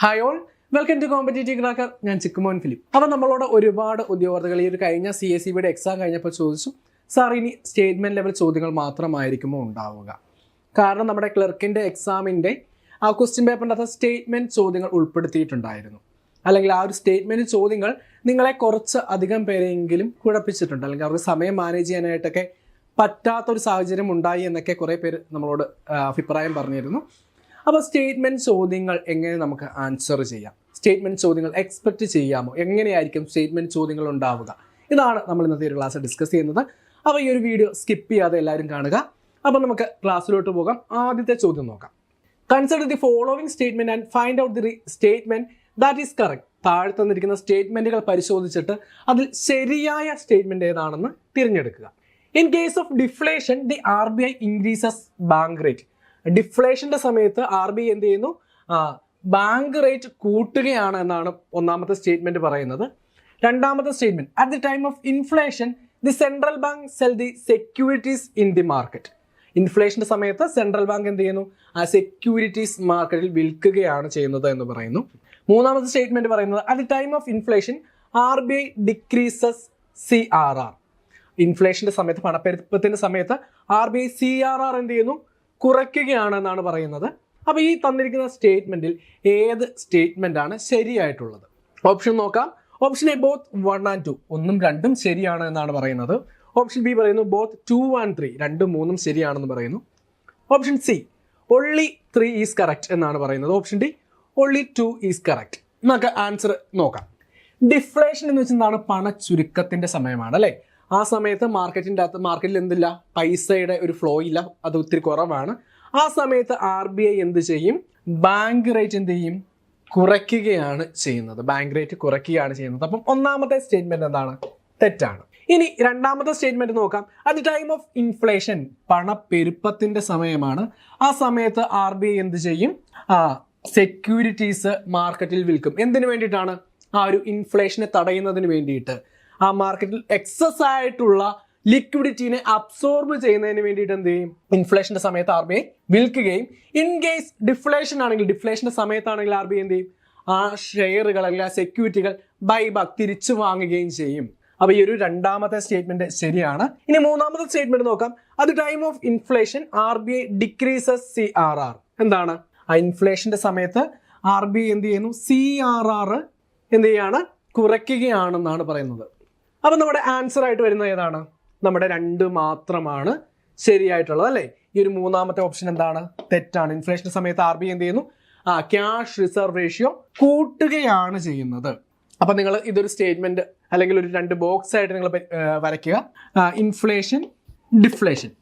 Hi all, welcome to competitive cracker. ഞാൻ Chikkumon Philip. അപ്പോൾ നമ്മളോട് ഒരുപാട് ഉദ്യോഗാർത്ഥികൾ ഈ ഒരു കഴിഞ്ഞ CSEBയുടെ എക്സാം കഴിഞ്ഞപ്പോൾ ചോദിച്ചു, സാർ ഇനി സ്റ്റേറ്റ്മെൻറ്റ് ലെവൽ ചോദ്യങ്ങൾ മാത്രമായിരിക്കുമോ ഉണ്ടാവുക? കാരണം നമ്മുടെ ക്ലർക്കിൻ്റെ എക്സാമിൻ്റെ ആ ക്വസ്റ്റ്യൻ പേപ്പറിൻ്റെ അകത്ത് സ്റ്റേറ്റ്മെൻറ്റ് ചോദ്യങ്ങൾ ഉൾപ്പെടുത്തിയിട്ടുണ്ടായിരുന്നു. അല്ലെങ്കിൽ ആ ഒരു സ്റ്റേറ്റ്മെൻറ്റ് ചോദ്യങ്ങൾ നിങ്ങളെ കുറച്ച് അധികം പേരെങ്കിലും കുഴപ്പിച്ചിട്ടുണ്ട്, അല്ലെങ്കിൽ അവർക്ക് സമയം മാനേജ് ചെയ്യാനായിട്ടൊക്കെ പറ്റാത്തൊരു സാഹചര്യം ഉണ്ടായി എന്നൊക്കെ കുറേ പേര് നമ്മളോട് അഭിപ്രായം പറഞ്ഞിരുന്നു. അപ്പോൾ സ്റ്റേറ്റ്മെൻറ്റ് ചോദ്യങ്ങൾ എങ്ങനെ നമുക്ക് ആൻസർ ചെയ്യാം, സ്റ്റേറ്റ്മെൻറ്റ് ചോദ്യങ്ങൾ എക്സ്പെക്റ്റ് ചെയ്യാമോ, എങ്ങനെയായിരിക്കും സ്റ്റേറ്റ്മെൻറ്റ് ചോദ്യങ്ങൾ ഉണ്ടാവുക, ഇതാണ് നമ്മൾ ഇന്നത്തെ ഒരു ക്ലാസ് ഡിസ്കസ് ചെയ്യുന്നത്. അപ്പോൾ ഈ ഒരു വീഡിയോ സ്കിപ്പ് ചെയ്യാതെ എല്ലാവരും കാണുക. അപ്പോൾ നമുക്ക് ക്ലാസ്സിലോട്ട് പോകാം. ആദ്യത്തെ ചോദ്യം നോക്കാം. Consider the following statement and find out the statement that is correct. താഴെ തന്നിരിക്കുന്ന സ്റ്റേറ്റ്മെൻറ്റുകൾ പരിശോധിച്ചിട്ട് അതിൽ ശരിയായ സ്റ്റേറ്റ്മെൻറ്റ് ഏതാണെന്ന് തിരഞ്ഞെടുക്കുക. In case of deflation the RBI increases bank rate. ഡിഫ്ലേഷൻ്റെ സമയത്ത് RBI എന്ത് ചെയ്യുന്നു? ബാങ്ക് റേറ്റ് കൂട്ടുകയാണ് എന്നാണ് ഒന്നാമത്തെ സ്റ്റേറ്റ്മെൻറ്റ് പറയുന്നത്. രണ്ടാമത്തെ statement, at the time of inflation the central bank sell the securities in the market. ഇൻഫ്ലേഷൻ്റെ സമയത്ത് സെൻട്രൽ ബാങ്ക് എന്ത് ചെയ്യുന്നു? ആ സെക്യൂരിറ്റീസ് മാർക്കറ്റിൽ വിൽക്കുകയാണ് ചെയ്യുന്നത് എന്ന് പറയുന്നു. മൂന്നാമത്തെ സ്റ്റേറ്റ്മെൻറ്റ് പറയുന്നത്, at the time of inflation RBI decreases CRR. ഇൻഫ്ലേഷൻ്റെ സമയത്ത്, പണപ്പെരുപ്പത്തിൻ്റെ സമയത്ത് RBI CRR എന്ത് ചെയ്യുന്നു? കുറയ്ക്കുകയാണെന്നാണ് പറയുന്നത്. അപ്പോൾ ഈ തന്നിരിക്കുന്ന സ്റ്റേറ്റ്മെൻറ്റിൽ ഏത് സ്റ്റേറ്റ്മെൻ്റ് ആണ് ശരിയായിട്ടുള്ളത്? ഓപ്ഷൻ നോക്കാം. ഓപ്ഷൻ എ ബോത്ത് 1 and 2, 1ഉം 2ഉം ശരിയാണ് എന്നാണ് പറയുന്നത്. ഓപ്ഷൻ ബി പറയുന്നു ബോത്ത് 2 and 3, 2ഉം 3ഉം ശരിയാണെന്ന് പറയുന്നു. Option C only 3 is correct എന്നാണ് പറയുന്നത്. Option D only 2 is correct. നമുക്ക് ആൻസർ നോക്കാം. ഡിഫ്ലേഷൻ എന്ന് വെച്ചാൽ പണച്ചുരുക്കത്തിൻ്റെ സമയമാണ് അല്ലേ? ആ സമയത്ത് മാർക്കറ്റിൽ എന്തില്ല, പൈസയുടെ ഒരു ഫ്ലോ ഇല്ല, അത് ഒത്തിരി കുറവാണ്. ആ സമയത്ത് RBI എന്ത് ചെയ്യും? ബാങ്ക് റേറ്റ് എന്ത് ചെയ്യും? കുറയ്ക്കുകയാണ് ചെയ്യുന്നത്. ബാങ്ക് റേറ്റ് കുറയ്ക്കുകയാണ് ചെയ്യുന്നത്. അപ്പം ഒന്നാമത്തെ സ്റ്റേറ്റ്മെന്റ് എന്താണ്? തെറ്റാണ്. ഇനി രണ്ടാമത്തെ സ്റ്റേറ്റ്മെന്റ് നോക്കാം. At the time of inflation, പണപ്പെരുപ്പത്തിന്റെ സമയമാണ്. ആ സമയത്ത് RBI എന്ത് ചെയ്യും? സെക്യൂരിറ്റീസ് മാർക്കറ്റിൽ വിൽക്കും. എന്തിനു വേണ്ടിയിട്ടാണ്? ആ ഒരു ഇൻഫ്ലേഷനെ തടയുന്നതിന് വേണ്ടിയിട്ട്, ആ മാർക്കറ്റിൽ എക്സസ് ആയിട്ടുള്ള ലിക്വിഡിറ്റിനെ അബ്സോർബ് ചെയ്യുന്നതിന് വേണ്ടിയിട്ട് എന്ത് ചെയ്യും? ഇൻഫ്ലേഷന്റെ സമയത്ത് RBI വിൽക്കുകയും, ഇൻ കേസ് ഡിഫ്ലേഷൻ ആണെങ്കിൽ, ഡിഫ്ലേഷന്റെ സമയത്താണെങ്കിൽ RBI എന്ത് ചെയ്യും? ആ ഷെയറുകൾ അല്ലെങ്കിൽ ആ സെക്യൂരിറ്റികൾ ബൈബാക്ക് തിരിച്ചു വാങ്ങുകയും ചെയ്യും. അപ്പോൾ ഈ ഒരു രണ്ടാമത്തെ സ്റ്റേറ്റ്മെന്റ് ശരിയാണ്. ഇനി മൂന്നാമത്തെ സ്റ്റേറ്റ്മെന്റ് നോക്കാം. At time of inflation RBI decreases CRR. എന്താണ്? ആ ഇൻഫ്ലേഷന്റെ സമയത്ത് RBI എന്ത് ചെയ്യുന്നു? CRR എന്ത് ചെയ്യാണ്? കുറയ്ക്കുകയാണെന്നാണ് പറയുന്നത്. അപ്പം നമ്മുടെ ആൻസർ ആയിട്ട് വരുന്നത് ഏതാണ്? നമ്മുടെ 2 മാത്രമാണ് ശരിയായിട്ടുള്ളത് അല്ലേ? ഈ ഒരു മൂന്നാമത്തെ ഓപ്ഷൻ എന്താണ്? തെറ്റാണ്. ഇൻഫ്ലേഷന്റെ സമയത്ത് RBI എന്ത് ചെയ്യുന്നു? ക്യാഷ് റിസർവ് റേഷ്യോ കൂട്ടുകയാണ് ചെയ്യുന്നത്. അപ്പം നിങ്ങൾ ഇതൊരു സ്റ്റേറ്റ്മെന്റ് അല്ലെങ്കിൽ ഒരു 2 ബോക്സ് ആയിട്ട് നിങ്ങൾ വരയ്ക്കുക. ഇൻഫ്ലേഷൻ, ഡിഫ്ലേഷൻ,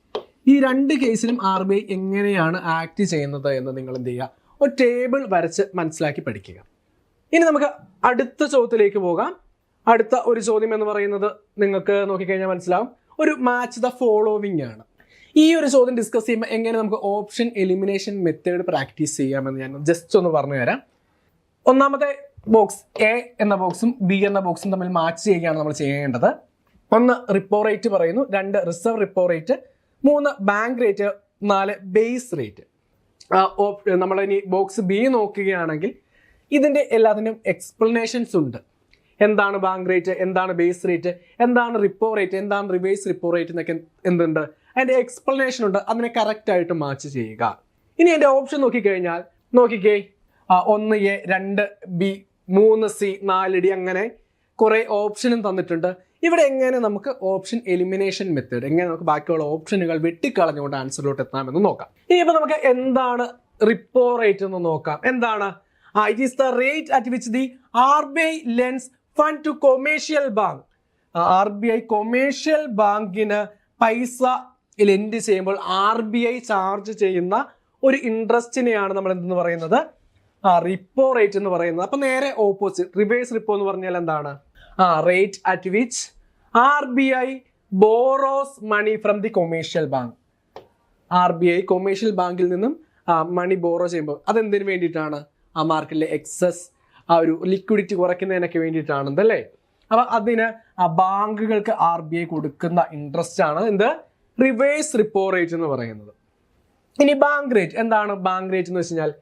ഈ 2 കേസിലും RBI എങ്ങനെയാണ് ആക്ട് ചെയ്യുന്നത് എന്ന് നിങ്ങൾ എന്ത് ചെയ്യുക? ഒരു ടേബിൾ വരച്ച് മനസ്സിലാക്കി പഠിക്കുക. ഇനി നമുക്ക് അടുത്ത ചോദ്യത്തിലേക്ക് പോകാം. അടുത്ത ഒരു ചോദ്യം എന്ന് പറയുന്നത് നിങ്ങൾക്ക് നോക്കിക്കഴിഞ്ഞാൽ മനസ്സിലാവും, ഒരു മാച്ച് ദ ഫോളോവിങ് ആണ്. ഈ ഒരു ചോദ്യം ഡിസ്കസ് ചെയ്യുമ്പോൾ എങ്ങനെ നമുക്ക് ഓപ്ഷൻ എലിമിനേഷൻ മെത്തേഡ് പ്രാക്ടീസ് ചെയ്യാമെന്ന് ഞാൻ ജസ്റ്റ് ഒന്ന് പറഞ്ഞു തരാം. ഒന്നാമത്തെ ബോക്സ് എ എന്ന ബോക്സും ബി എന്ന ബോക്സും തമ്മിൽ മാച്ച് ചെയ്യുകയാണ് നമ്മൾ ചെയ്യേണ്ടത്. 1 റിപ്പോ റേറ്റ് പറയുന്നു, 2 reserve repo rate, 3 bank rate, 4 base rate. നമ്മളിനി ബോക്സ് ബി നോക്കുകയാണെങ്കിൽ ഇതിൻ്റെ എല്ലാത്തിനും എക്സ്പ്ലനേഷൻസ് ഉണ്ട്. എന്താണ് ബാങ്ക് റേറ്റ്, എന്താണ് ബേസ് റേറ്റ്, എന്താണ് റിപ്പോ റേറ്റ്, എന്താണ് റിവേഴ്സ് റിപ്പോ റേറ്റ് എന്നൊക്കെ എന്തുണ്ട്, അതിൻ്റെ എക്സ്പ്ലനേഷൻ ഉണ്ട്. അതിനെ കറക്റ്റായിട്ട് മാച്ച് ചെയ്യുക. ഇനി എൻ്റെ ഓപ്ഷൻ നോക്കിക്കഴിഞ്ഞാൽ നോക്കിക്കേ, 1A, 2B, 3C, 4D, അങ്ങനെ കുറേ ഓപ്ഷനും തന്നിട്ടുണ്ട്. ഇവിടെ എങ്ങനെ നമുക്ക് ഓപ്ഷൻ എലിമിനേഷൻ മെത്തേഡ്, എങ്ങനെ നമുക്ക് ബാക്കിയുള്ള ഓപ്ഷനുകൾ വെട്ടിക്കളഞ്ഞുകൊണ്ട് ആൻസറിലോട്ട് എത്താമെന്ന് നോക്കാം. ഇനിയിപ്പോൾ നമുക്ക് എന്താണ് റിപ്പോ റേറ്റ് എന്ന് നോക്കാം. എന്താണ്? It is the rate at which the RBI lends fund to commercial bank. RBI commercial ബാങ്കിന് പൈസ ലെൻഡ് ചെയ്യുമ്പോൾ RBI ചാർജ് ചെയ്യുന്ന ഒരു ഇൻട്രസ്റ്റിനെയാണ് നമ്മൾ എന്തെന്ന് പറയുന്നത്? റിപ്പോ റേറ്റ് എന്ന് പറയുന്നത്. അപ്പം നേരെ ഓപ്പോസിറ്റ്, റിവേഴ്സ് റിപ്പോ എന്ന് പറഞ്ഞാൽ എന്താണ്? Rate at which RBI borrows money from the commercial bank. RBI commercial ബാങ്കിൽ നിന്നും മണി ബോറോ ചെയ്യുമ്പോൾ അതെന്തിനു വേണ്ടിയിട്ടാണ്? ആ മാർക്കറ്റിലെ എക്സസ്, ആ ഒരു ലിക്വിഡിറ്റി കുറയ്ക്കുന്നതിനൊക്കെ വേണ്ടിയിട്ടാണെന്നല്ലേ? അപ്പം അതിന് ആ ബാങ്കുകൾക്ക് RBI കൊടുക്കുന്ന ഇൻട്രസ്റ്റ് ആണ് എന്ത്? റിവേഴ്സ് റിപ്പോ റേറ്റ് എന്ന് പറയുന്നത്. ഇനി ബാങ്ക് റേറ്റ് എന്താണ്? ബാങ്ക് റേറ്റ് എന്ന് വെച്ച് കഴിഞ്ഞാൽ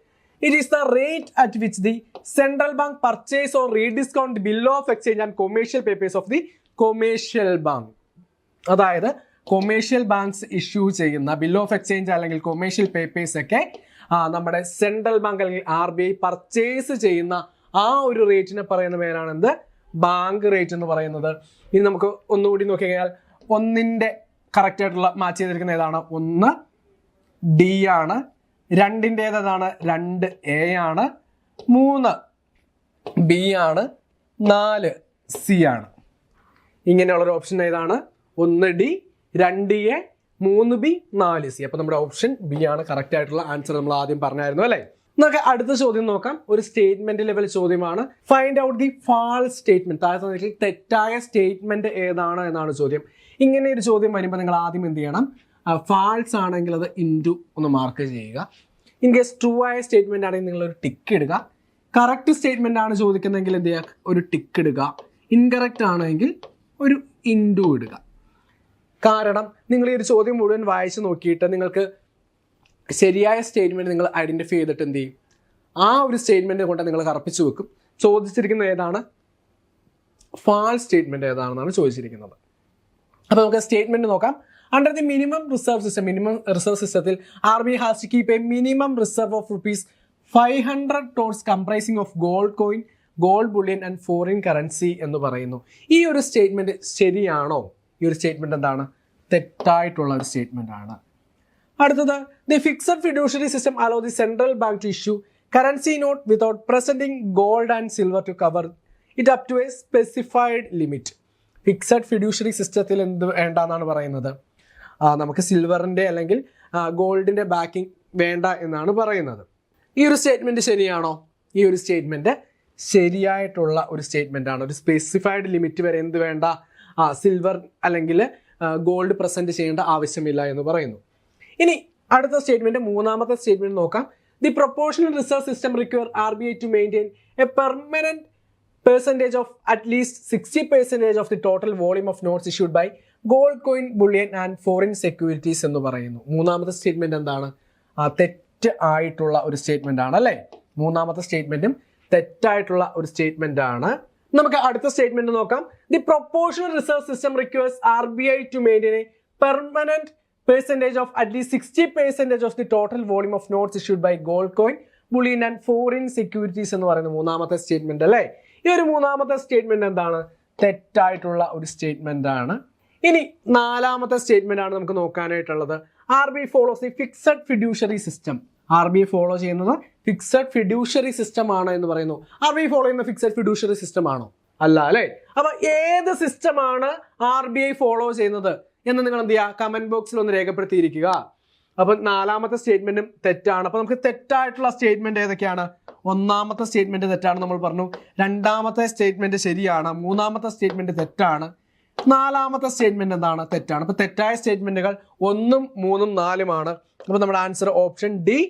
It is the rate at which the central bank purchase or rediscount the bill of exchange and commercial papers of the commercial bank. അതായത് കൊമേഴ്ഷ്യൽ ബാങ്ക്സ് ഇഷ്യൂ ചെയ്യുന്ന bill of exchange അല്ലെങ്കിൽ commercial papers ഒക്കെ നമ്മുടെ central bank അല്ലെങ്കിൽ RBI purchase ചെയ്യുന്ന ആ ഒരു റേറ്റിനെ പറയുന്ന പേരാണ് എന്ത്? ബാങ്ക് റേറ്റ് എന്ന് പറയുന്നത്. ഇനി നമുക്ക് ഒന്നുകൂടി നോക്കിക്കഴിഞ്ഞാൽ ഒന്നിൻ്റെ കറക്റ്റ് ആയിട്ടുള്ള മാച്ച് ചെയ്തിരിക്കുന്ന ഏതാണ്? 1 D ആണ്, 2-ൻ്റേതാണ് 2A ആണ്, 3 B ആണ്, 4 C ആണ്. ഇങ്ങനെയുള്ളൊരു ഓപ്ഷൻ ഏതാണ്? 1 D, 2A, 3B, 4C. അപ്പോൾ നമ്മുടെ ഓപ്ഷൻ B ആണ് കറക്റ്റ് ആയിട്ടുള്ള ആൻസർ. നമ്മൾ ആദ്യം പറഞ്ഞായിരുന്നു അല്ലേ? നമുക്ക് അടുത്ത ചോദ്യം നോക്കാം. ഒരു സ്റ്റേറ്റ്മെന്റ് ലെവൽ ചോദ്യമാണ്. Find out the false statement. താഴെ തെറ്റായ സ്റ്റേറ്റ്മെന്റ് ഏതാണ് എന്നാണ് ചോദ്യം. ഇങ്ങനെ ഒരു ചോദ്യം വരുമ്പോൾ നിങ്ങൾ ആദ്യം എന്ത് ചെയ്യണം? ഫാൾസ് ആണെങ്കിൽ അത് ഇൻറ്റു ഒന്ന് മാർക്ക് ചെയ്യുക. ഇൻ കേസ് ട്രൂ ആയ സ്റ്റേറ്റ്മെന്റ് ആണെങ്കിൽ നിങ്ങൾ ഒരു ടിക്ക് ഇടുക. കറക്റ്റ് സ്റ്റേറ്റ്മെന്റ് ആണ് ചോദിക്കുന്നതെങ്കിൽ എന്ത് ചെയ്യുക? ഒരു ടിക്ക് ഇടുക. ഇൻകറക്റ്റ് ആണെങ്കിൽ ഒരു ഇൻറ്റു ഇടുക. കാരണം നിങ്ങൾ ഈ ഒരു ചോദ്യം മുഴുവൻ വായിച്ച് നോക്കിയിട്ട് നിങ്ങൾക്ക് ശരിയായ സ്റ്റേറ്റ്മെന്റ് നിങ്ങൾ ഐഡന്റിഫൈ ചെയ്തിട്ട് എന്ത് ചെയ്യും? ആ ഒരു സ്റ്റേറ്റ്മെന്റ് കൊണ്ട് നിങ്ങൾ കറപ്പിച്ചു വെക്കും. ചോദിച്ചിരിക്കുന്നത് ഏതാണ്? ഫാൾസ് സ്റ്റേറ്റ്മെന്റ് ഏതാണെന്നാണ് ചോദിച്ചിരിക്കുന്നത്. അപ്പോൾ നമുക്ക് സ്റ്റേറ്റ്മെന്റ് നോക്കാം. അണ്ടർ ദി മിനിമം റിസർവ് സിസ്റ്റത്തിൽ RBI has to keep a minimum reserve of ₹500 crores comprising of gold coin, gold bullion and foreign currency എന്ന് പറയുന്നു. ഈ ഒരു സ്റ്റേറ്റ്മെന്റ് ശരിയാണോ? ഈ ഒരു സ്റ്റേറ്റ്മെന്റ് എന്താണ്? തെറ്റായിട്ടുള്ള ഒരു സ്റ്റേറ്റ്മെന്റ് ആണ്. അടുത്തത്, the fixed fiduciary system allow the central bank to issue currency note without presenting gold and silver to cover it up to a specified limit. Fixed fiduciary സിസ്റ്റത്തിൽ എന്ത് വേണ്ടെന്നാണ് പറയുന്നത്? നമുക്ക് സിൽവറിന്റെ അല്ലെങ്കിൽ ഗോൾഡിന്റെ ബാക്കിംഗ് വേണ്ട എന്നാണ് പറയുന്നത്. ഈ ഒരു സ്റ്റേറ്റ്മെന്റ് ശരിയാണോ? ഈ ഒരു സ്റ്റേറ്റ്മെന്റ് ശരിയായിട്ടുള്ള ഒരു സ്റ്റേറ്റ്മെന്റ് ആണ്. ഒരു സ്പെസിഫൈഡ് ലിമിറ്റ് വരെ എന്ത് വേണ്ട? സിൽവർ അല്ലെങ്കിൽ ഗോൾഡ് പ്രസന്റ് ചെയ്യേണ്ട ആവശ്യമില്ല എന്ന് പറയുന്നു. ഇനി അടുത്ത സ്റ്റേറ്റ്മെന്റ്, മൂന്നാമത്തെ സ്റ്റേറ്റ്മെന്റ് നോക്കാം. The proportional reserve system require RBI to maintain a permanent percentage of at least 60% of the total volume of notes issued by gold coin, bullion and foreign securities എന്ന് പറയുന്നു. മൂന്നാമത്തെ സ്റ്റേറ്റ്മെന്റ് എന്താണ്? തെറ്റ് ആയിട്ടുള്ള ഒരു statement ആണ് അല്ലേ? മൂന്നാമത്തെ സ്റ്റേറ്റ്മെന്റും തെറ്റായിട്ടുള്ള ഒരു സ്റ്റേറ്റ്മെന്റ് ആണ്. നമുക്ക് അടുത്ത സ്റ്റേറ്റ്മെന്റ് നോക്കാം. The proportional reserve system requires RBI to maintain a permanent percentage of at least 60% of the total volume of notes issued by gold coin, bullion and foreign securities എന്ന് പറയുന്ന മൂന്നാമത്തെ സ്റ്റേറ്റ്മെന്റ് അല്ലേ? ഈ ഒരു മൂന്നാമത്തെ സ്റ്റേറ്റ്മെന്റ് എന്താണ്? തെറ്റായിട്ടുള്ള ഒരു സ്റ്റേറ്റ്മെന്റ് ആണ്. ഇനി നാലാമത്തെ സ്റ്റേറ്റ്മെന്റ് ആണ് നമുക്ക് നോക്കാനായിട്ടുള്ളത്. RBI follows the fixed fiduciary system. RBI follow ചെയ്യുന്നത് ഫിക്സഡ് ഫിഡ്യൂഷ്യറി സിസ്റ്റം ആണ് എന്ന് പറയുന്നു. RBI ഫോളോ ചെയ്യുന്ന ഫിക്സഡ് ഫിഡ്യൂഷ്യറി സിസ്റ്റം ആണോ? അല്ല അല്ലേ? അപ്പൊ ഏത് സിസ്റ്റമാണ് RBI ഫോളോ ചെയ്യുന്നത് എന്ന് നിങ്ങൾ എന്ത് ചെയ്യുക? കമന്റ് ബോക്സിൽ ഒന്ന് രേഖപ്പെടുത്തിയിരിക്കുക. അപ്പൊ നാലാമത്തെ സ്റ്റേറ്റ്മെന്റും തെറ്റാണ്. അപ്പൊ നമുക്ക് തെറ്റായിട്ടുള്ള സ്റ്റേറ്റ്മെന്റ് ഏതൊക്കെയാണ്? ഒന്നാമത്തെ സ്റ്റേറ്റ്മെന്റ് തെറ്റാണ് നമ്മൾ പറഞ്ഞു. രണ്ടാമത്തെ സ്റ്റേറ്റ്മെന്റ് ശരിയാണ്. മൂന്നാമത്തെ സ്റ്റേറ്റ്മെന്റ് തെറ്റാണ്. നാലാമത്തെ സ്റ്റേറ്റ്മെന്റ് എന്താണ്? തെറ്റാണ്. അപ്പൊ തെറ്റായ സ്റ്റേറ്റ്മെന്റുകൾ 1, 3, 4 ആണ്. അപ്പൊ നമ്മുടെ ആൻസർ ഓപ്ഷൻ ഡി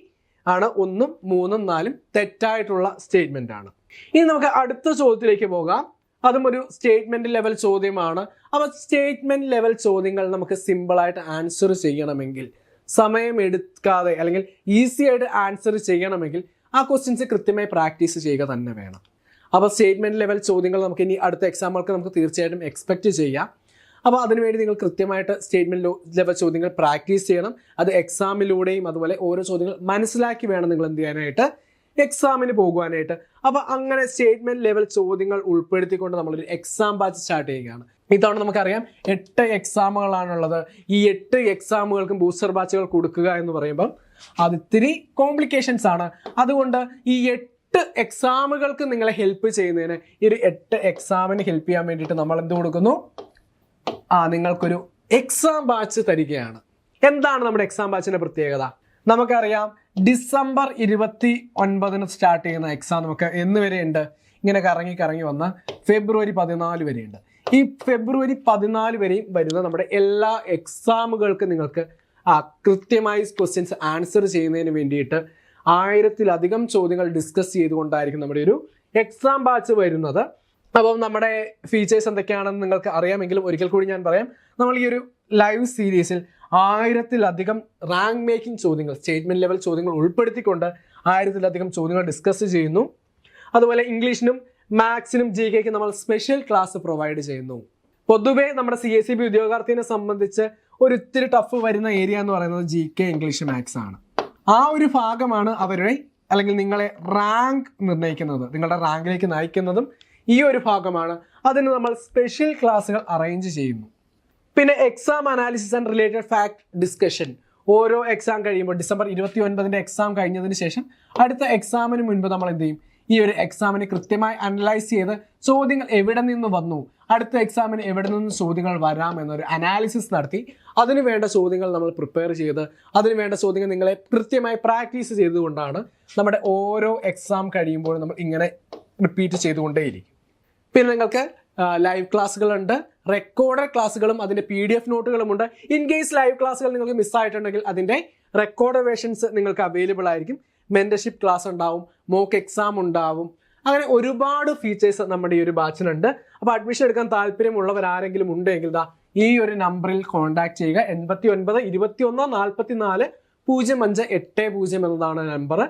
ആണ്. 1, 3, 4 തെറ്റായിട്ടുള്ള സ്റ്റേറ്റ്മെന്റ് ആണ്. ഇനി നമുക്ക് അടുത്ത ചോദ്യത്തിലേക്ക് പോകാം. അതും ഒരു സ്റ്റേറ്റ്മെന്റ് ലെവൽ ചോദ്യമാണ്. അപ്പൊ സ്റ്റേറ്റ്മെന്റ് ലെവൽ ചോദ്യങ്ങൾ നമുക്ക് സിമ്പിൾ ആയിട്ട് ആൻസർ ചെയ്യണമെങ്കിൽ, സമയം എടുക്കാതെ അല്ലെങ്കിൽ ഈസി ആയിട്ട് ആൻസർ ചെയ്യണമെങ്കിൽ ആ ക്വസ്റ്റ്യൻസ് കൃത്യമായി പ്രാക്ടീസ് ചെയ്യുക തന്നെ വേണം. അപ്പോൾ സ്റ്റേറ്റ്മെന്റ് ലെവൽ ചോദ്യങ്ങൾ നമുക്ക് ഇനി അടുത്ത എക്സാമുകൾക്ക് നമുക്ക് തീർച്ചയായിട്ടും എക്സ്പെക്ട് ചെയ്യാം. അപ്പോൾ അതിനുവേണ്ടി നിങ്ങൾ കൃത്യമായിട്ട് സ്റ്റേറ്റ്മെന്റ് ലെവൽ ചോദ്യങ്ങൾ പ്രാക്ടീസ് ചെയ്യണം. അത് എക്സാമിലൂടെയും അതുപോലെ ഓരോ ചോദ്യങ്ങൾ മനസ്സിലാക്കി വേണം നിങ്ങൾ എന്ത് ചെയ്യാനായിട്ട്? എക്സാമിന് പോകുവാനായിട്ട്. അപ്പോൾ അങ്ങനെ സ്റ്റേറ്റ്മെന്റ് ലെവൽ ചോദ്യങ്ങൾ ഉൾപ്പെടുത്തിക്കൊണ്ട് നമ്മളൊരു എക്സാം ബാച്ച് സ്റ്റാർട്ട് ചെയ്യുകയാണ്. ഇത്തവണ നമുക്കറിയാം 8 എക്സാമുകളാണുള്ളത്. ഈ 8 എക്സാമുകൾക്കും ബൂസ്റ്റർ ബാച്ചുകൾ കൊടുക്കുക എന്ന് പറയുമ്പം അത് ഇത്തിരി കോംപ്ലിക്കേഷൻസ് ആണ്. അതുകൊണ്ട് ഈ 8 എക്സാമുകൾക്ക് നിങ്ങളെ ഹെൽപ്പ് ചെയ്യുന്നതിന്, ഈ ഒരു 8 എക്സാമിന് ഹെൽപ്പ് ചെയ്യാൻ വേണ്ടിയിട്ട് നമ്മൾ എന്ത് കൊടുക്കുന്നു? നിങ്ങൾക്കൊരു എക്സാം ബാച്ച് തരികയാണ്. എന്താണ് നമ്മുടെ എക്സാം ബാച്ചിന്റെ പ്രത്യേകത? നമുക്കറിയാം ഡിസംബർ 29 സ്റ്റാർട്ട് ചെയ്യുന്ന എക്സാം നമുക്ക് എന്ന് വരെയുണ്ട്? ഇങ്ങനെ കറങ്ങി വന്ന് ഫെബ്രുവരി 14 വരെയുണ്ട്. ഈ ഫെബ്രുവരി 14 വരെയും വരുന്ന നമ്മുടെ എല്ലാ എക്സാമുകൾക്ക് നിങ്ങൾക്ക് കൃത്യമായി ക്വസ്റ്റ്യൻസ് ആൻസർ ചെയ്യുന്നതിന് വേണ്ടിയിട്ട് 1000-ലധികം ചോദ്യങ്ങൾ ഡിസ്കസ് ചെയ്തുകൊണ്ടായിരിക്കും നമ്മുടെ ഒരു എക്സാം ബാച്ച് വരുന്നത്. അപ്പം നമ്മുടെ ഫീച്ചേഴ്സ് എന്തൊക്കെയാണെന്ന് നിങ്ങൾക്ക് അറിയാമെങ്കിലും ഒരിക്കൽ കൂടി ഞാൻ പറയാം. നമ്മൾ ഈ ഒരു ലൈവ് സീരീസിൽ 1000-ലധികം റാങ്ക് മേക്കിംഗ് ചോദ്യങ്ങൾ, സ്റ്റേറ്റ്മെന്റ് ലെവൽ ചോദ്യങ്ങൾ ഉൾപ്പെടുത്തിക്കൊണ്ട് 1000-ലധികം ചോദ്യങ്ങൾ ഡിസ്കസ് ചെയ്യുന്നു. അതുപോലെ ഇംഗ്ലീഷിനും മാത്സിനും GK നമ്മൾ സ്പെഷ്യൽ ക്ലാസ് പ്രൊവൈഡ് ചെയ്യുന്നു. പൊതുവെ നമ്മുടെ CSEB ഉദ്യോഗാർത്ഥിനെ സംബന്ധിച്ച് ഒരു ഇത്തിരി ടഫ് വരുന്ന ഏരിയ എന്ന് പറയുന്നത് GK, ഇംഗ്ലീഷ്, മാത്സ് ആണ്. ആ ഒരു ഭാഗമാണ് അവരുടെ അല്ലെങ്കിൽ നിങ്ങളെ റാങ്ക് നിർണ്ണയിക്കുന്നത്, നിങ്ങളുടെ റാങ്കിലേക്ക് നയിക്കുന്നതും ഈ ഒരു ഭാഗമാണ്. അതിന് നമ്മൾ സ്പെഷ്യൽ ക്ലാസ്സുകൾ അറേഞ്ച് ചെയ്യുന്നു. പിന്നെ exam analysis and related fact discussion. ഓരോ എക്സാം കഴിയുമ്പോൾ ഡിസംബർ 29 എക്സാം കഴിഞ്ഞതിന് ശേഷം അടുത്ത എക്സാമിന് മുൻപ് നമ്മൾ എന്ത് ചെയ്യും, ഈ ഒരു എക്സാമിനെ കൃത്യമായി അനലൈസ് ചെയ്ത് ചോദ്യങ്ങൾ എവിടെ നിന്ന് വന്നു, അടുത്ത എക്സാമിന് എവിടെ നിന്ന് ചോദ്യങ്ങൾ വരാം എന്നൊരു അനാലിസിസ് നടത്തി അതിന് വേണ്ട ചോദ്യങ്ങൾ നമ്മൾ പ്രിപ്പയർ ചെയ്ത് അതിന് വേണ്ട ചോദ്യങ്ങൾ നിങ്ങളെ കൃത്യമായി പ്രാക്ടീസ് ചെയ്തുകൊണ്ടാണ് നമ്മുടെ ഓരോ എക്സാം കഴിയുമ്പോഴും നമ്മൾ ഇങ്ങനെ റിപ്പീറ്റ് ചെയ്തുകൊണ്ടേയിരിക്കും. പിന്നെ നിങ്ങൾക്ക് ലൈവ് ക്ലാസ്സുകളുണ്ട്, റെക്കോർഡഡ് ക്ലാസ്സുകളും അതിൻ്റെ PDF നോട്ടുകളും ഉണ്ട്. ഇൻ കേസ് ലൈവ് ക്ലാസ്സുകൾ നിങ്ങൾക്ക് മിസ്സായിട്ടുണ്ടെങ്കിൽ അതിൻ്റെ റെക്കോർഡ് വേർഷൻസ് നിങ്ങൾക്ക് അവൈലബിൾ ആയിരിക്കും. മെന്റർഷിപ്പ് ക്ലാസ് ഉണ്ടാവും, മോക്ക് എക്സാം ഉണ്ടാവും. അങ്ങനെ ഒരുപാട് ഫീച്ചേഴ്സ് നമ്മുടെ ഈ ഒരു ബാച്ചിനുണ്ട്. അപ്പോൾ അഡ്മിഷൻ എടുക്കാൻ താല്പര്യമുള്ളവർ ആരെങ്കിലും ഉണ്ടെങ്കിൽ ഈ ഒരു നമ്പറിൽ കോൺടാക്ട് ചെയ്യുക. 89 21 44 0580 എന്നതാണ് നമ്പർ.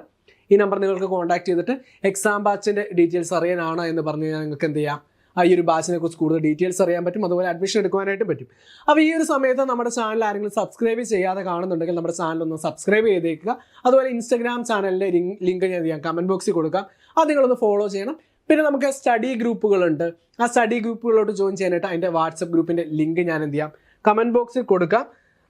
ഈ നമ്പർ നിങ്ങൾക്ക് കോൺടാക്ട് ചെയ്തിട്ട് എക്സാം ബാച്ചിൻ്റെ ഡീറ്റെയിൽസ് അറിയാനാണ് എന്ന് പറഞ്ഞു കഴിഞ്ഞാൽ നിങ്ങൾക്ക് എന്ത് ചെയ്യാം, ഈ ഒരു ബാച്ചിനെ കുറിച്ച് കൂടുതൽ ഡീറ്റെയിൽസ് അറിയാൻ പറ്റും. അതുപോലെ അഡ്മിഷൻ എടുക്കുവാനായിട്ട് പറ്റും. അപ്പോൾ ഈ ഒരു സമയത്ത് നമ്മുടെ ചാനൽ ആരെങ്കിലും സബ്സ്ക്രൈബ് ചെയ്യാതെ കാണുന്നുണ്ടെങ്കിൽ നമ്മുടെ ചാനൽ ഒന്ന് സബ്സ്ക്രൈബ് ചെയ്തേക്കുക. അതുപോലെ ഇൻസ്റ്റാഗ്രാം ചാനലിൻ്റെ ലിങ്ക് ഞാൻ ചെയ്യാം, കമൻറ്റ് ബോക്സിൽ കൊടുക്കാം, അത് നിങ്ങളൊന്ന് ഫോളോ ചെയ്യണം. പിന്നെ നമുക്ക് സ്റ്റഡി ഗ്രൂപ്പുകളുണ്ട്. ആ സ്റ്റഡി ഗ്രൂപ്പുകളോട്ട് ജോയിൻ ചെയ്യാനായിട്ട് അതിൻ്റെ വാട്സപ്പ് ഗ്രൂപ്പിൻ്റെ ലിങ്ക് ഞാൻ എന്ത് ചെയ്യാം, കമൻറ്റ് ബോക്സിൽ കൊടുക്കാം.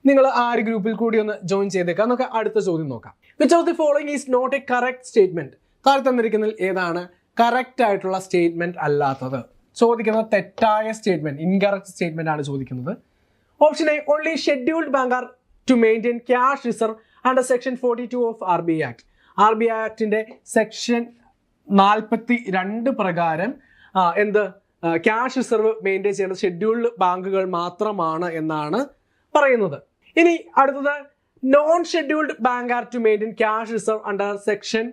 നിങ്ങൾ ആ ഒരു ഗ്രൂപ്പിൽ കൂടി ഒന്ന് ജോയിൻ ചെയ്തേക്കാം. നമുക്ക് അടുത്ത ചോദ്യം നോക്കാം. Which of the following is not a correct statement? താഴെ തന്നിരിക്കുന്നതിൽ ഏതാണ് കറക്റ്റ് ആയിട്ടുള്ള സ്റ്റേറ്റ്മെന്റ് അല്ലാത്തത്? ചോദിക്കുന്നത് തെറ്റായ സ്റ്റേറ്റ്മെന്റ്, ഇൻകറക്റ്റ് സ്റ്റേറ്റ്മെന്റ് ആണ് ചോദിക്കുന്നത്. Option A, only scheduled bank are to maintain cash reserve under section 42 of RBI act. RBI ആക്ടിന്റെ സെക്ഷൻ 42 പ്രകാരം എന്ത് ക്യാഷ് റിസർവ് മെയിൻറ്റെയിൻ ചെയ്യുന്ന ഷെഡ്യൂൾഡ് ബാങ്കുകൾ മാത്രമാണ് എന്നാണ് പറയുന്നത്. ഇനി അടുത്തത്, non scheduled bank are to maintain cash reserve under section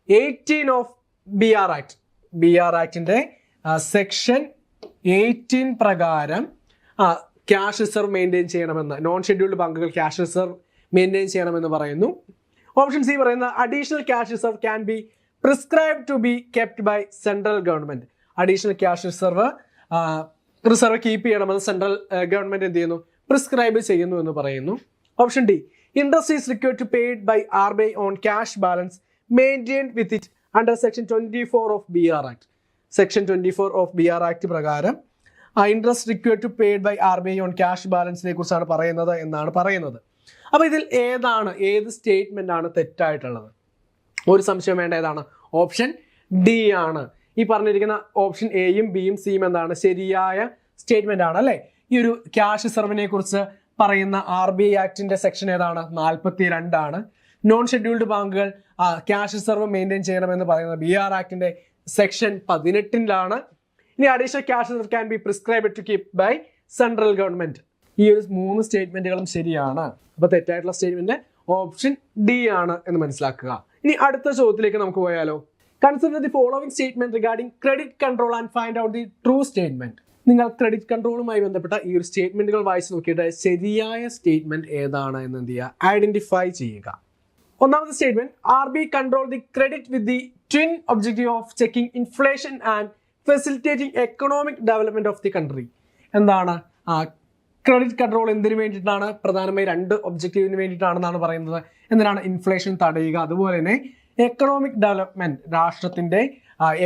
18 of BR act. BR ആക്ടിന്റെ സെക്ഷൻ 18 പ്രകാരം ക്യാഷ് റിസർവ് മെയിൻറ്റെയിൻ ചെയ്യണമെന്ന്, നോൺ ഷെഡ്യൂൾഡ് ബാങ്കുകൾ ക്യാഷ് റിസർവ് മെയിൻറ്റെയിൻ ചെയ്യണമെന്ന് പറയുന്നു. ഓപ്ഷൻ സി പറയുന്ന additional cash reserve can be prescribe to be kept by central government. Additional cash reserve keep ചെയ്യണമെന്ന് central government എന്ത് ചെയ്യുന്നു, പ്രിസ്ക്രൈബ് ചെയ്യുന്നു എന്ന് പറയുന്നു. Option D, interest is required to paid by RBI on cash balance maintained with it under section 24 of BR act. Section 24 of BR act പ്രകാരം interest required to paid by RBI on cash ബാലൻസിനെ കുറിച്ചാണ് പറയുന്നത് എന്നാണ് പറയുന്നത്. അപ്പോൾ ഇതിൽ ഏത് statement ആണ് തെറ്റായിട്ടുള്ളത്? ഒരു സംശയം വേണ്ട, ഏതാണ്? ഓപ്ഷൻ ഡി ആണ്. ഈ പറഞ്ഞിരിക്കുന്ന ഓപ്ഷൻ എയും ബിയും സിയും എന്താണ്, ശരിയായ സ്റ്റേറ്റ്മെന്റ് ആണ് അല്ലേ. ഈ ഒരു ക്യാഷ് റിസർവിനെ കുറിച്ച് പറയുന്ന RBI ആക്ടിന്റെ സെക്ഷൻ ഏതാണ്? 42 ആണ്. നോൺ ഷെഡ്യൂൾഡ് ബാങ്കുകൾ ക്യാഷ് റിസർവ് മെയിൻറ്റെയിൻ ചെയ്യണമെന്ന് പറയുന്നത് BR ആക്ടിന്റെ സെക്ഷൻ 18 ഇനി additional cash reserve can be prescribe to keep by central government. ഈ ഒരു 3 സ്റ്റേറ്റ്മെന്റുകളും ശരിയാണ്. അപ്പോൾ തെറ്റായിട്ടുള്ള സ്റ്റേറ്റ്മെന്റ് ഓപ്ഷൻ ഡി ആണ് എന്ന് മനസ്സിലാക്കുക. ഇനി അടുത്ത ചോദ്യത്തിലേക്ക് നമുക്ക് പോയാലോ. Consider the following statement regarding credit control and find out the true statement. നിങ്ങൾ ക്രെഡിറ്റ് കൺട്രോളുമായി ബന്ധപ്പെട്ട ഈ ഒരു സ്റ്റേറ്റ്മെന്റുകൾ വായിച്ച് നോക്കിയിട്ട് ശരിയായ സ്റ്റേറ്റ്മെന്റ് ഏതാണ് എന്ന് എന്ത് ചെയ്യുക, ഐഡന്റിഫൈ ചെയ്യുക. ഒന്നാമത്തെ statement, RBI control the credit with the twin objective of checking inflation and facilitating economic development of the country. എന്താണ് ക്രെഡിറ്റ് കൺട്രോൾ എന്തിനു വേണ്ടിയിട്ടാണ്? പ്രധാനമായി 2 ഒബ്ജക്റ്റീവിന് വേണ്ടിയിട്ടാണെന്നാണ് പറയുന്നത്. എന്തിനാണ്? ഇൻഫ്ലേഷൻ തടയുക, അതുപോലെ തന്നെ എക്കണോമിക് ഡെവലപ്മെന്റ്, രാഷ്ട്രത്തിന്റെ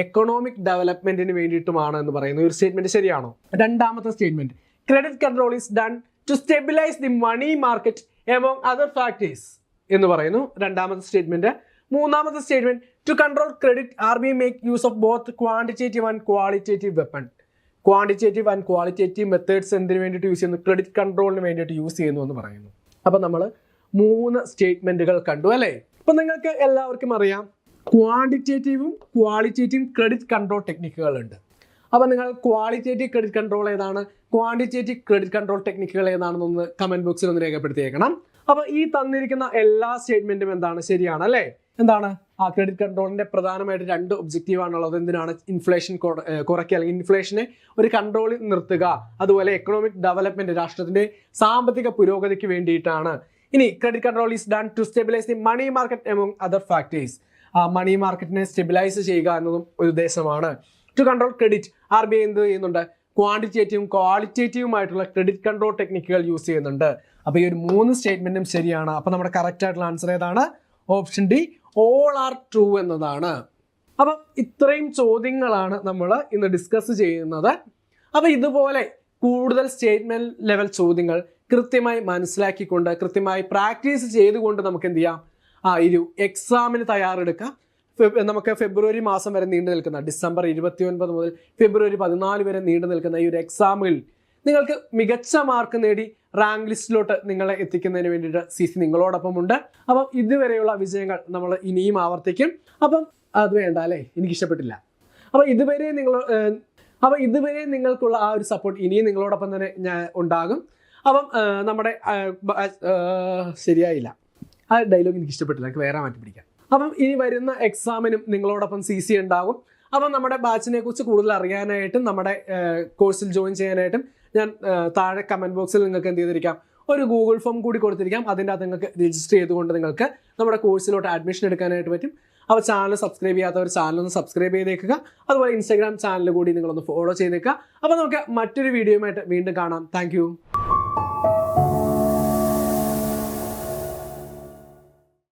എക്കണോമിക് ഡെവലപ്മെന്റിന് വേണ്ടിയിട്ടുമാണ് എന്ന് പറയുന്ന ഒരു സ്റ്റേറ്റ്മെന്റ് ശരിയാണോ? രണ്ടാമത്തെ statement, credit control is done to stabilise the money market among other factors എന്ന് പറയുന്നു രണ്ടാമത്തെ സ്റ്റേറ്റ്മെന്റ്. മൂന്നാമത്തെ statement, to control credit RBI make use of both quantitative and qualitative weapon. Quantitative and qualitative methods എന്തിനു വേണ്ടിയിട്ട് use ചെയ്യുന്നു? Credit കൺട്രോളിന് വേണ്ടിയിട്ട് use ചെയ്യുന്നു എന്ന് പറയുന്നു. അപ്പം നമ്മൾ 3 സ്റ്റേറ്റ്മെന്റുകൾ കണ്ടു അല്ലേ. ഇപ്പം നിങ്ങൾക്ക് എല്ലാവർക്കും അറിയാം ക്വാണ്ടിറ്റേറ്റീവും ക്വാളിറ്റേറ്റീവും ക്രെഡിറ്റ് കൺട്രോൾ ടെക്നിക്കുകളുണ്ട്. അപ്പം നിങ്ങൾ ക്വാളിറ്റേറ്റീവ് ക്രെഡിറ്റ് കൺട്രോൾ ഏതാണ്, ക്വാണ്ടിറ്റേറ്റീവ് ക്രെഡിറ്റ് കൺട്രോൾ ടെക്നിക്കുകൾ ഏതാണെന്നൊന്ന് കമന്റ് ബോക്സിൽ ഒന്ന് രേഖപ്പെടുത്തിയേക്കണം. അപ്പോൾ ഈ തന്നിരിക്കുന്ന എല്ലാ സ്റ്റേറ്റ്മെന്റും എന്താണ്, ശരിയാണ് അല്ലേ. എന്താണ് ക്രെഡിറ്റ് കൺട്രോളിന്റെ പ്രധാനമായിട്ട് 2 ഒബ്ജക്റ്റീവ് ആണുള്ളത്. എന്തിനാണ്? ഇൻഫ്ലേഷൻ കുറയ്ക്കുക, അല്ലെങ്കിൽ ഇൻഫ്ലേഷനെ ഒരു കൺട്രോളിൽ നിർത്തുക, അതുപോലെ എക്കണോമിക് ഡെവലപ്മെന്റ്, രാഷ്ട്രത്തിന്റെ സാമ്പത്തിക പുരോഗതിക്ക് വേണ്ടിയിട്ടാണ്. ഇനി credit control is done to stabilise the money market among other factors. Money മാർക്കറ്റിനെ സ്റ്റെബിലൈസ് ചെയ്യുക എന്നതും ഒരു ഉദ്ദേശമാണ്. ടു കൺട്രോൾ ക്രെഡിറ്റ് RBI എന്ത് ചെയ്യുന്നുണ്ട്? ക്വാണ്ടിറ്റേറ്റീവും ക്വാളിറ്റേറ്റീവുമായിട്ടുള്ള ക്രെഡിറ്റ് കൺട്രോൾ ടെക്നിക്കുകൾ യൂസ് ചെയ്യുന്നുണ്ട്. അപ്പോൾ ഈ ഒരു 3 സ്റ്റേറ്റ്മെന്റും ശരിയാണ്. അപ്പോൾ നമ്മുടെ കറക്റ്റ് ആയിട്ടുള്ള ആൻസർ ഏതാണ്? Option D, all are true എന്നതാണ്. അപ്പം ഇത്രയും ചോദ്യങ്ങളാണ് നമ്മൾ ഇന്ന് ഡിസ്കസ് ചെയ്യുന്നത്. അപ്പോൾ ഇതുപോലെ കൂടുതൽ സ്റ്റേറ്റ്മെന്റ് ലെവൽ ചോദ്യങ്ങൾ കൃത്യമായി മനസ്സിലാക്കിക്കൊണ്ട് കൃത്യമായി പ്രാക്ടീസ് ചെയ്തുകൊണ്ട് നമുക്ക് എന്ത് ചെയ്യാം? ഒരു എക്സാമിന് തയ്യാറെടുക്കാം. നമുക്ക് ഫെബ്രുവരി മാസം വരെ നീണ്ടു നിൽക്കുന്ന, ഡിസംബർ 29 മുതൽ ഫെബ്രുവരി 14 വരെ നീണ്ടു നിൽക്കുന്ന ഈ ഒരു എക്സാമിൽ നിങ്ങൾക്ക് മികച്ച മാർക്ക് നേടി റാങ്ക് ലിസ്റ്റിലോട്ട് നിങ്ങളെ എത്തിക്കുന്നതിന് വേണ്ടിയിട്ട് CC നിങ്ങളോടൊപ്പം ഉണ്ട്. അപ്പം ഇതുവരെയുള്ള വിജയങ്ങൾ നമ്മൾ ഇനിയും ആവർത്തിക്കും. അപ്പം അത് വേണ്ട അല്ലേ, എനിക്ക് ഇഷ്ടപ്പെട്ടില്ല. അപ്പം ഇതുവരെ നിങ്ങൾക്കുള്ള ആ ഒരു സപ്പോർട്ട് ഇനിയും നിങ്ങളോടൊപ്പം തന്നെ ഞാൻ ഉണ്ടാകും. അപ്പം നമ്മുടെ ശരിയായില്ല, ആ ഡയലോഗ് എനിക്ക് ഇഷ്ടപ്പെട്ടില്ല, എനിക്ക് വേറെ മാറ്റി പിടിക്കാം. അപ്പം ഇനി വരുന്ന എക്സാമിനും നിങ്ങളോടൊപ്പം CC ഉണ്ടാകും. അപ്പം നമ്മുടെ ബാച്ചിനെ കുറിച്ച് കൂടുതൽ അറിയാനായിട്ടും നമ്മുടെ കോഴ്സിൽ ജോയിൻ ചെയ്യാനായിട്ടും ഞാൻ താഴെ കമൻറ്റ് ബോക്സിൽ നിങ്ങൾക്ക് എന്ത് ചെയ്തിരിക്കാം, ഒരു ഗൂഗിൾ ഫോം കൂടി കൊടുത്തിരിക്കാം. അതിൻ്റെ അകത്ത് നിങ്ങൾക്ക് രജിസ്റ്റർ ചെയ്തുകൊണ്ട് നിങ്ങൾക്ക് നമ്മുടെ കോഴ്സിലോട്ട് അഡ്മിഷൻ എടുക്കാനായിട്ട് പറ്റും. അപ്പോൾ ചാനൽ സബ്സ്ക്രൈബ് ചെയ്യാത്തവർ ചാനലൊന്ന് സബ്സ്ക്രൈബ് ചെയ്തേക്കുക. അതുപോലെ ഇൻസ്റ്റാഗ്രാം ചാനൽ കൂടി നിങ്ങളൊന്ന് ഫോളോ ചെയ്തേക്കുക. അപ്പോൾ നമുക്ക് മറ്റൊരു വീഡിയോയുമായിട്ട് വീണ്ടും കാണാം. താങ്ക്